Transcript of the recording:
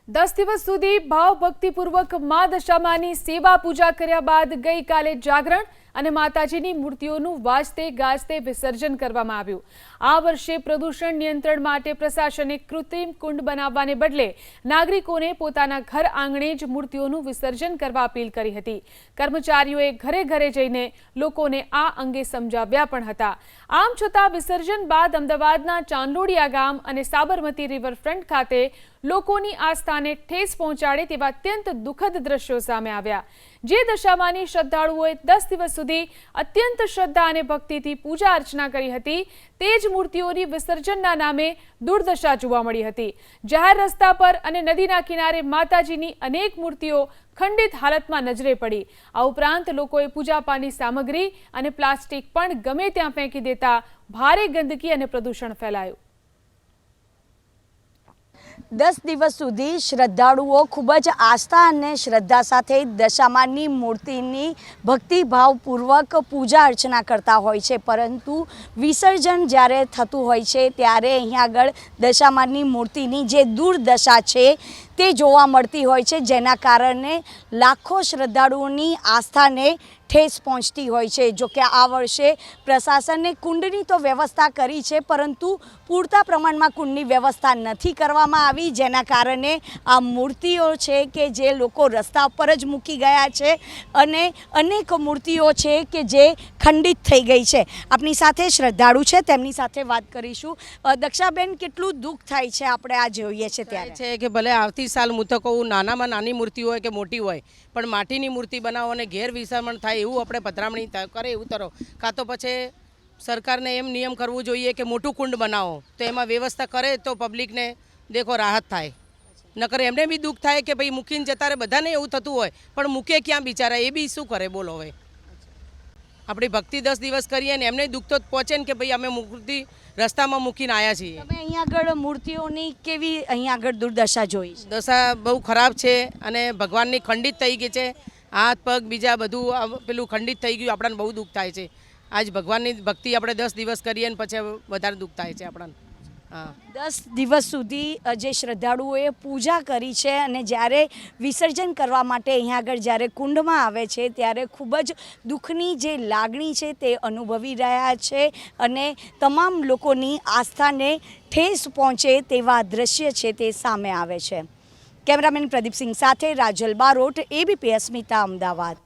10 દિવસ સુધી ભાવભક્તિપૂર્વક મા દશામાની સેવા પૂજા કર્યા બાદ ગઈકાલે જાગરણ અને માતાજીની મૂર્તિઓનું વાજતે ગાજતે વિસર્જન કરવામાં આવ્યું। આ વર્ષે પ્રદૂષણ નિયંત્રણ માટે પ્રશાસને કૃત્રિમ કુંડ બનાવવાને બદલે નાગરિકોને પોતાના ઘર આંગણે જ મૂર્તિઓનું વિસર્જન કરવા અપીલ કરી હતી। કર્મચારીઓએ ઘરે ઘરે જઈને લોકોને આ અંગે સમજાવ્યા પણ હતા। આમ છતાં વિસર્જન બાદ અમદાવાદના ચાંદલોડિયા ગામ અને સાબરમતી રિવરફ્રન્ટ ખાતે લોકોની આસ્થાને ઠેસ પહોંચાડે તેવા અત્યંત દુઃખદ દ્રશ્યો સામે આવ્યા। જે દશામાની શ્રદ્ધાળુઓએ 10 દિવસ સુધી અત્યંત શ્રદ્ધા અને ભક્તિથી પૂજા અર્ચના કરી હતી, તે જ મૂર્તિઓની વિસર્જનના નામે દુર્દશા જોવા મળી હતી। જાહેર રસ્તા પર અને નદીના કિનારે માતાજીની અનેક મૂર્તિઓ ખંડિત હાલતમાં નજરે પડી। આ ઉપરાંત લોકોએ પૂજાપાની સામગ્રી અને પ્લાસ્ટિક પણ ગમે ત્યાં ફેંકી દેતા ભારે ગંદકી અને પ્રદૂષણ ફેલાયું। 10 દિવસ સુધી શ્રદ્ધાળુઓ ખૂબ જ આસ્થા અને શ્રદ્ધા સાથે દશામાની મૂર્તિની ભક્તિભાવપૂર્વક પૂજા અર્ચના કરતા હોય છે, પરંતુ વિસર્જન જ્યારે થતું હોય છે ત્યારે અહીંયા આગળ દશામાની મૂર્તિની જે દુર્દશા છે તે જોવા મળતી હોય છે, જેના કારણે લાખો શ્રદ્ધાળુઓની આસ્થાને ઠેસ પહોંચતી હોય છે। જો કે આ વર્ષે પ્રશાસને કુંડની તો વ્યવસ્થા કરી છે, પરંતુ પૂરતા પ્રમાણમાં કુંડની વ્યવસ્થા નથી કરવામાં આવી, જેના કારણે આ મૂર્તિઓ છે કે જે લોકો રસ્તા પર જ મૂકી ગયા છે અને અનેક મૂર્તિઓ છે કે જે ખંડિત થઈ ગઈ છે। આપણી સાથે શ્રદ્ધાળુ છે, તેમની સાથે વાત કરીશું। દક્ષાબેન, કેટલું દુઃખ થાય છે આપણે આ જોઈએ છે ત્યારે? છે કે ભલે આવતી સાલ હું તો કહું નાનામાં નાની મૂર્તિ હોય કે મોટી હોય, પણ માટીની મૂર્તિ બનાવો અને ઘેર વિસર્જન થાય એવું આપણે પધરામણી કરે એવું કરો, કાં તો પછી સરકારને એમ નિયમ કરવું જોઈએ કે મોટું કુંડ બનાવો, તો એમાં વ્યવસ્થા કરે તો પબ્લિકને દેખો રાહત થાય। નકર એમને બી દુઃખ થાય કે ભાઈ મૂકીને જતા રહે, બધાને એવું થતું હોય, પણ મૂકે ક્યાં બિચારા, એ બી શું કરે બોલો? હવે આપણી ભક્તિ 10 દિવસ કરીએ ને એમને દુઃખ તો પહોંચે ને કે ભાઈ અમે મૂર્તિ રસ્તામાં મૂકીને આવ્યા છીએ। તમે અહીંયા આગળ મૂર્તિઓની કેવી અહીંયા આગળ દુર્દશા જોઈ? દશા બહુ ખરાબ છે અને ભગવાનની ખંડિત થઈ ગઈ છે, હાથ પગ બીજા બધું પેલું ખંડિત થઈ ગયું, આપણને બહુ દુઃખ થાય છે। આજ ભગવાનની ભક્તિ આપણે 10 દિવસ કરીએ ને પછી વધારે દુઃખ થાય છે આપણને। હા, 10 દિવસ સુધી જે શ્રદ્ધાળુઓએ પૂજા કરી છે અને જ્યારે વિસર્જન કરવા માટે અહીંયા આગળ જ્યારે કુંડમાં આવે છે ત્યારે ખૂબ જ દુઃખની જે લાગણી છે તે અનુભવી રહ્યા છે અને તમામ લોકોની આસ્થાને ઠેસ પહોંચે તેવા દ્રશ્ય છે તે સામે આવે છે। કેમેરામેન પ્રદીપસિંહ સાથે રાજલ બારોટ, ABP અસ્મિતા, અમદાવાદ।